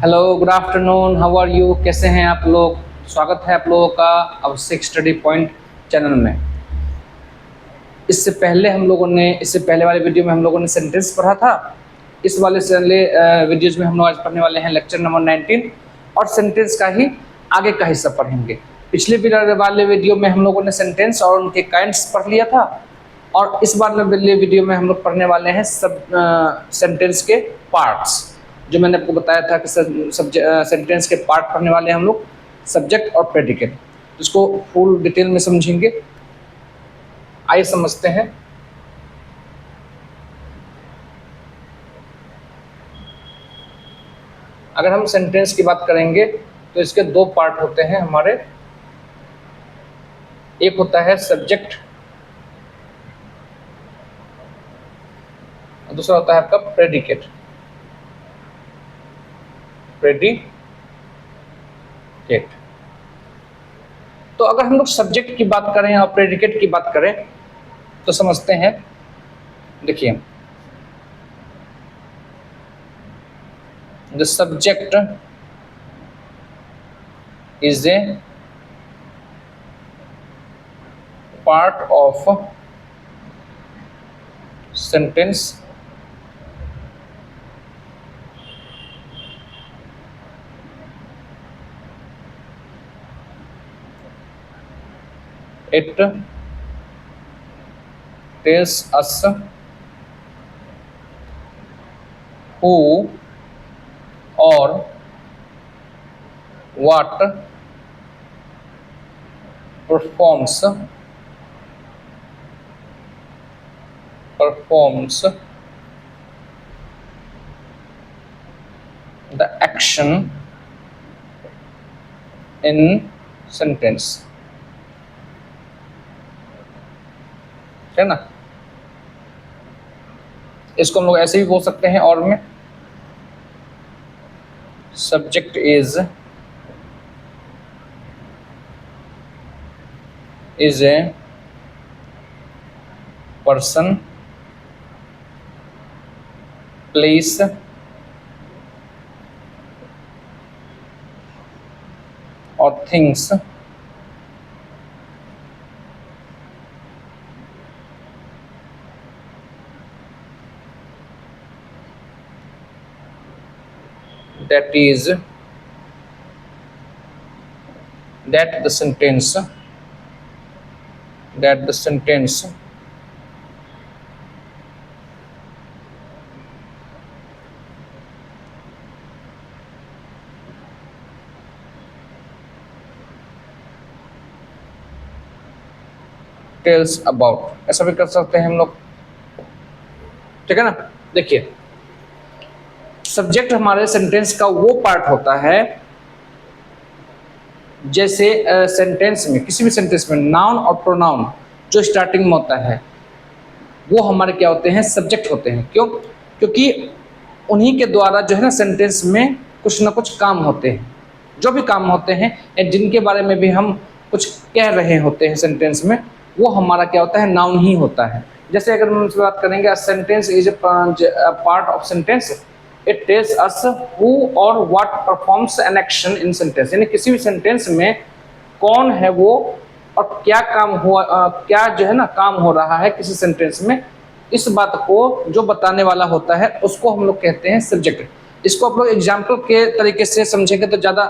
Hello, good afternoon, how are you? कैसे हैं आप लोग? स्वागत है आप लोगों का आवश्यक स्टडी पॉइंट चैनल में। इससे पहले वाले वीडियो में हम लोगों ने सेंटेंस पढ़ा था। इस वाले वीडियोज में हम लोग आज पढ़ने वाले हैं लेक्चर नंबर 19 और सेंटेंस का ही आगे का हिस्सा पढ़ेंगे। पिछले वाले वीडियो में हम लोगों ने सेंटेंस और उनके काइंड्स पढ़ लिया था और इस बार वीडियो में हम लोग पढ़ने वाले हैं सेंटेंस के पार्ट्स। जो मैंने आपको बताया था कि सेंटेंस के पार्ट पढ़ने वाले हैं हम लोग, सब्जेक्ट और प्रेडिकेट। इसको फुल डिटेल में समझेंगे। आइए समझते हैं। अगर हम सेंटेंस की बात करेंगे तो इसके दो पार्ट होते हैं हमारे। एक होता है सब्जेक्ट, दूसरा होता है आपका प्रेडिकेट। तो अगर हम लोग सब्जेक्ट की बात करें और प्रेडिकेट की बात करें तो समझते हैं। देखिए, the subject is a part of sentence it tells us who or what performs the action in sentence, है ना। इसको हम लोग ऐसे भी बोल सकते हैं और में subject is a person, place और things that the sentence tells about, ऐसा भी कर सकते हैं हम लोग, ठीक है ना। देखिए, सब्जेक्ट हमारे सेंटेंस का वो पार्ट होता है, जैसे सेंटेंस में, किसी भी सेंटेंस में नाउन और प्रोनाउन जो स्टार्टिंग में होता है वो हमारे क्या होते हैं, सब्जेक्ट होते हैं। क्यों? क्योंकि उन्हीं के द्वारा जो है ना सेंटेंस में कुछ ना कुछ काम होते हैं। जो भी काम होते हैं या जिनके बारे में भी हम कुछ कह रहे होते हैं सेंटेंस में, वो हमारा क्या होता है, नाउन ही होता है। जैसे अगर हम बात करेंगे, sentence is a part of sentence, it tells us who और what performs an action in sentence. यानी किसी भी सेंटेंस में कौन है वो और क्या काम हुआ, क्या जो है ना काम हो रहा है किसी सेंटेंस में, इस बात को जो बताने वाला होता है उसको हम लोग कहते हैं सब्जेक्ट। इसको आप लोग एग्जाम्पल के तरीके से समझेंगे तो ज़्यादा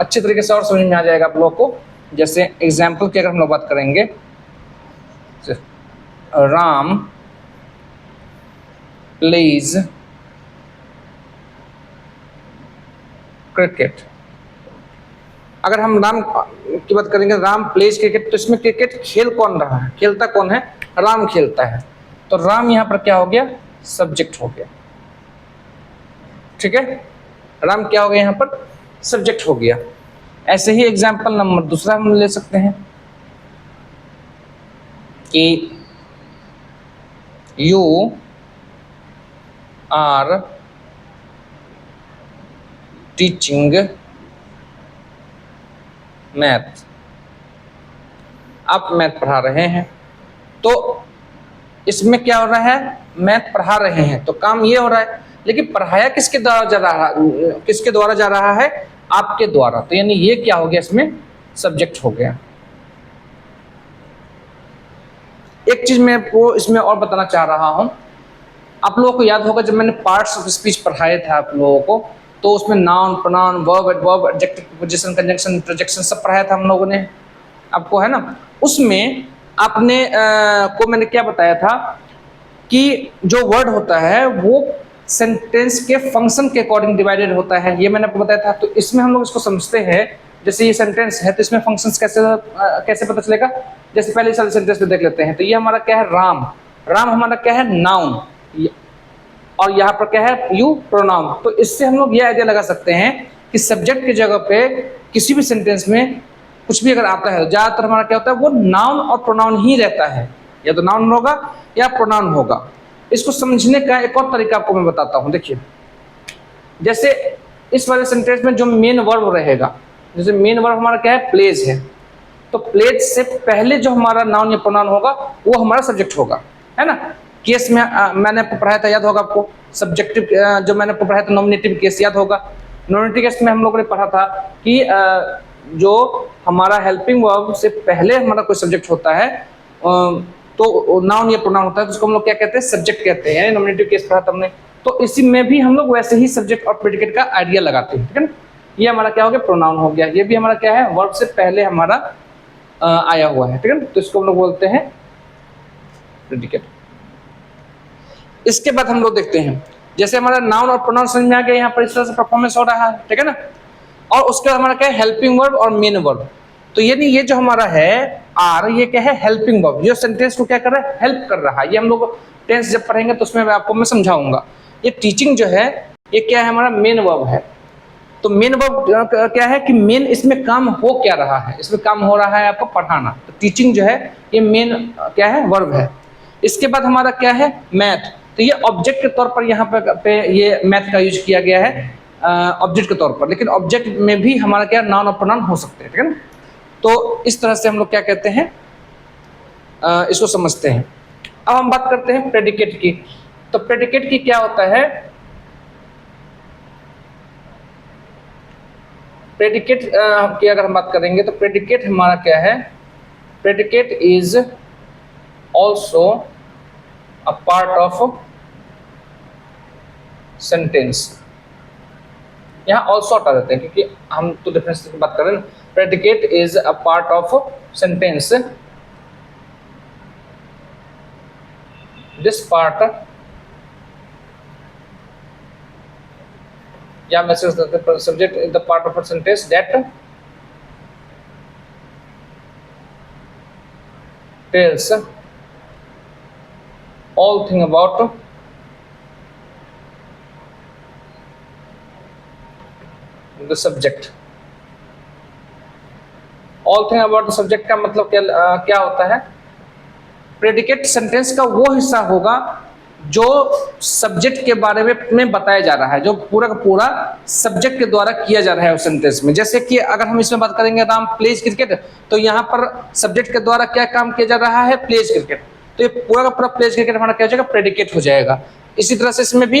अच्छे तरीके से और समझ में आ जाएगा आप लोगों को। जैसे एग्जाम्पल की अगर हम लोग बात करेंगे, राम प्लेज क्रिकेट। अगर हम राम की बात करेंगे, राम प्लेज क्रिकेट, तो इसमें क्रिकेट खेल कौन रहा है, खेलता कौन है, राम खेलता है। तो राम यहाँ पर क्या हो गया, सब्जेक्ट हो गया, ठीक है। राम क्या हो गया यहाँ पर, सब्जेक्ट हो गया। ऐसे ही एग्जाम्पल नंबर दूसरा हम ले सकते हैं कि यू आर टीचिंग मैथ, आप मैथ पढ़ा रहे हैं। तो इसमें क्या हो रहा है, मैथ पढ़ा रहे हैं तो काम ये हो रहा है, लेकिन पढ़ाया किसके द्वारा जा रहा है, आपके द्वारा। तो यानी ये क्या हो गया, इसमें सब्जेक्ट हो गया। एक चीज मैं आपको इसमें और बताना चाह रहा हूं, आप लोगों को याद होगा जब मैंने पार्ट्स ऑफ स्पीच पढ़ाए थे आप लोगों को, तो उसमें noun, pronoun, verb, adverb, adjective, preposition, conjunction, interjection सब पढ़ाया था हम लोगों ने, आपको है ना। उसमें आपने को मैंने क्या बताया था कि जो वर्ड होता है वो सेंटेंस के फंक्शन के अकॉर्डिंग डिवाइडेड होता है, ये मैंने आपको बताया था। तो इसमें हम लोग इसको समझते हैं, जैसे ये सेंटेंस है तो इसमें फंक्शंस कैसे पता चलेगा। जैसे पहले सारे सेंटेंस में देख लेते हैं, तो ये हमारा क्या है, राम। राम हमारा क्या है, नाउन, और यहाँ पर क्या है, यू, प्रोनाउन। तो इससे हम लोग ये आइडिया लगा सकते हैं कि सब्जेक्ट की जगह पे किसी भी सेंटेंस में कुछ भी अगर आता है, ज्यादातर हमारा क्या होता है, वो नाउन और प्रोनाउन ही रहता है, या तो नाउन होगा या प्रोनाउन होगा। इसको समझने का एक और तरीका आपको मैं बताता हूं। देखिए, जैसे इस वाले सेंटेंस में जो मेन वर्ब रहेगा, जैसे मेन वर्ब हमारा क्या है, प्लेज है, तो प्लेज से पहले जो हमारा नाउन या प्रोनाउन होगा वो हमारा सब्जेक्ट होगा, है ना। केस में मैंने आपको पढ़ाया था, याद होगा आपको, सब्जेक्टिव जो मैंने आपको पढ़ाया था, नॉमिनेटिव केस याद होगा। नॉमिनेटिव केस में हम लोगों ने पढ़ा था कि जो हमारा हेल्पिंग वर्ब से पहले हमारा कोई सब्जेक्ट होता है, तो नाउन या प्रोनाउन होता है, तो उसको हम लोग क्या कहते हैं, सब्जेक्ट कहते हैं। नॉमिनेटिव केस पढ़ा था हमने, तो इसी में भी हम लोग वैसे ही सब्जेक्ट और प्रेडिकेट का आइडिया लगाते हैं, ठीक है ना। ये हमारा क्या हो गया, प्रोनाउन हो गया। ये भी हमारा क्या है, वर्ब से पहले हमारा आया हुआ है, ठीक है ना। तो इसको हम लोग बोलते हैं प्रेडिकेट। इसके बाद हम लोग देखते हैं, जैसे हमारा नाउन और प्रोनाउन समझ में आ गया, यहाँ पर इस तरह से परफॉर्मेंस हो रहा है, ठीक है ना। और उसके बाद हमारा क्या है, हेल्पिंग वर्ब और मेन वर्ब। तो ये जो हमारा है आर, ये क्या है, हेल्पिंग वर्ब, जो सेंटेंस को क्या कर रहा है, हेल्प कर रहा है। ये हम लोग टेंस जब पढ़ेंगे तो उसमें आपको मैं समझाऊंगा। ये टीचिंग जो है, ये क्या है, हमारा मेन वर्ब है। तो मेन वर्ब क्या है कि मेन इसमें काम हो क्या रहा है, इसमें काम हो रहा है आपको पढ़ाना। तो टीचिंग जो है ये मेन क्या है, वर्ब है। इसके बाद हमारा क्या है, मैथ। तो ये ऑब्जेक्ट के तौर पर यहाँ पे ये मैथ का यूज किया गया है, ऑब्जेक्ट के तौर पर, लेकिन ऑब्जेक्ट में भी हमारा क्या, नाउन और प्रोनाउन हो सकते हैं, ठीक है ना। तो इस तरह से हम लोग क्या कहते हैं, इसको समझते हैं। अब हम बात करते हैं प्रेडिकेट की। तो प्रेडिकेट की क्या होता है, प्रेडिकेट की अगर हम बात करेंगे तो प्रेडिकेट हमारा क्या है, predicate is also a part of sentence. यहाँ ऑल्सो हटा देते हैं क्योंकि हम तो डिफरेंस की बात कर रहे हैं। Predicate is a part of sentence, this part, या message subject is the part of a sentence that tells all thing about the subject. All thing about the subject का मतलब क्या होता है, प्रेडिकेट सेंटेंस का वो हिस्सा होगा जो सब्जेक्ट के बारे में बताया जा रहा है, जो पूरा का पूरा सब्जेक्ट के द्वारा किया जा रहा है उस सेंटेंस में। जैसे कि अगर हम इसमें बात करेंगे राम प्लेज क्रिकेट, तो यहाँ पर सब्जेक्ट के द्वारा क्या काम किया जा रहा है, प्लेज क्रिकेट। तो ये पूरा का पूरा प्लेज क्रिकेट हमारा क्या हो जाएगा, प्रेडिकेट हो जाएगा। इसी तरह से इसमें भी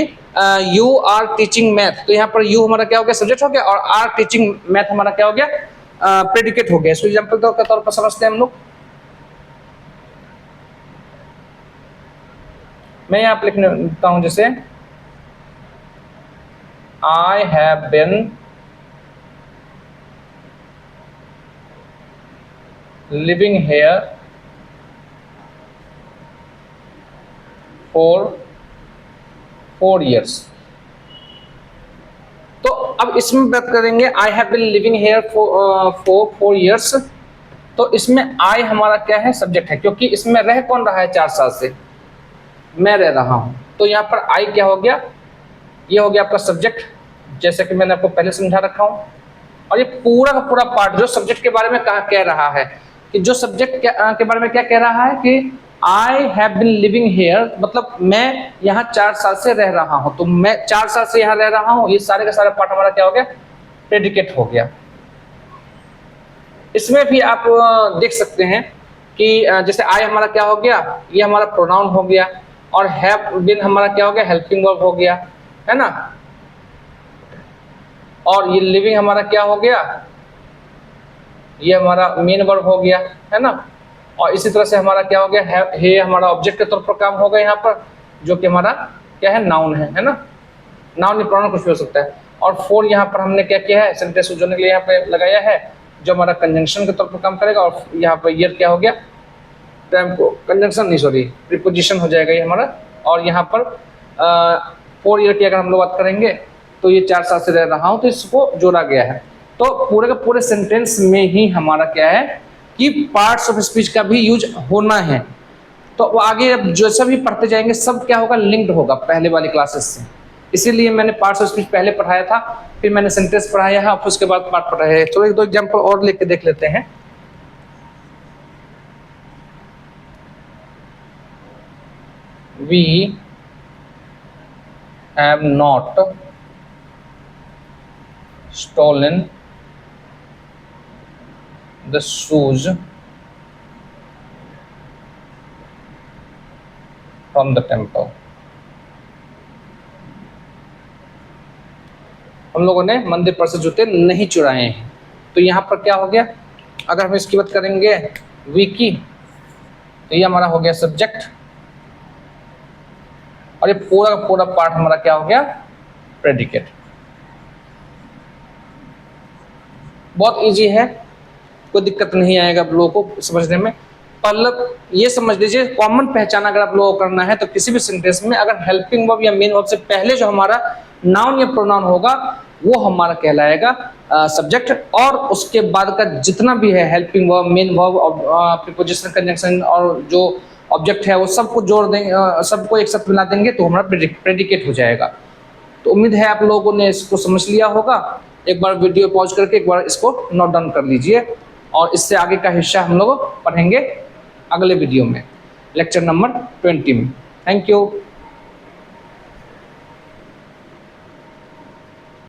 यू आर टीचिंग मैथ, तो यहाँ पर यू हमारा क्या हो गया, सब्जेक्ट हो गया, और आर टीचिंग मैथ हमारा क्या हो गया, प्रेडिकेट हो गया। इसको एग्जाम्पल के तौर पर समझते हैं हम लोग। मैं यहाँ पर लिखता हूं, जैसे I have been living here for 4 years। तो अब इसमें बात करेंगे, I have been living here for 4 years। तो इसमें आई हमारा क्या है, सब्जेक्ट है, क्योंकि इसमें रह कौन रहा है, 4 साल से मैं रह रहा हूं। तो यहाँ पर आई क्या हो गया, ये हो गया आपका सब्जेक्ट, जैसे कि मैंने आपको पहले समझा रखा हूं। और ये पूरा का पूरा पार्ट जो सब्जेक्ट के बारे में कह रहा है, कि जो सब्जेक्ट के बारे में क्या कह रहा है कि I have been living here, मतलब मैं यहाँ 4 साल से रह रहा हूँ। तो मैं 4 साल से यहाँ रह रहा हूँ, ये सारे का सारा पार्ट हमारा क्या हो गया, प्रेडिकेट हो गया। इसमें भी आप देख सकते हैं कि जैसे आई हमारा क्या हो गया, ये हमारा प्रोनाउन हो गया, और हैव बिन हमारा क्या हो गया, हेल्पिंग वर्ब हो गया। है ना। और ये लिविंग हमारा क्या हो गया, ये हमारा मेन वर्ब हो गया, है ना। और इसी तरह से हमारा क्या हो गया, है हमारा ऑब्जेक्ट के तौर पर काम होगा यहाँ पर, जो कि हमारा क्या है, नाउन है ना। नाउन या प्रोनाउन कुछ भी हो सकता है। और फोर यहाँ पर हमने क्या किया है, सेंटेंस को जोड़ने के लिए यहाँ पे लगाया है, जो हमारा कंजंक्शन के तौर पर काम करेगा। और यहाँ पर ईयर क्या हो गया, टाइम को कंजंक्शन नहीं सॉरी प्रीपोजिशन हो जाएगा ये हमारा। और यहाँ पर 4 ईयर की अगर हम लोग बात करेंगे तो ये 4 साल से रह रहा हूँ, तो इसको जोड़ा गया है। तो पूरे के पूरे सेंटेंस में ही हमारा क्या है कि पार्ट्स ऑफ स्पीच का भी यूज होना है। तो वो आगे अब जैसा भी पढ़ते जाएंगे सब क्या होगा, लिंक्ड होगा पहले वाली क्लासेस से। इसीलिए मैंने पार्ट्स ऑफ स्पीच पहले पढ़ाया था, फिर मैंने सेंटेंस पढ़ाया है, फिर उसके बाद पार्ट पढ़ाया है। चलो एक दो एग्जाम्पल और लेके देख लेते हैं। We have not stolen the shoes from the temple. हम लोगों ने मंदिर पर से जूते नहीं चुराए हैं। तो यहाँ पर क्या हो गया, अगर हम इसकी बात करेंगे वी की, तो ये हमारा हो गया सब्जेक्ट, और ये पूरा का पूरा पार्ट हमारा क्या हो गया, प्रेडिकेट। बहुत इजी है, कोई दिक्कत नहीं आएगा आप लोगों को समझने में। मतलब ये समझ लीजिए, कॉमन पहचान अगर आप लोगों को करना है तो किसी भी सेंटेंस में अगर हेल्पिंग वर्ब या मेन वर्ब से पहले जो हमारा नाउन या प्रोनाउन होगा वो हमारा कहलाएगा सब्जेक्ट, और उसके बाद का जितना भी है helping verb, main verb, preposition, conjunction और जो ऑब्जेक्ट है वो सबको जोड़ देंगे, सबको एक साथ मिला देंगे तो हमारा प्रेडिकेट हो जाएगा। तो उम्मीद है आप लोगों ने इसको समझ लिया होगा। एक बार वीडियो पॉज करके एक बार इसको नोट डाउन कर लीजिए, और इससे आगे का हिस्सा हम लोग पढ़ेंगे अगले वीडियो में, लेक्चर नंबर 20 में। Thank you.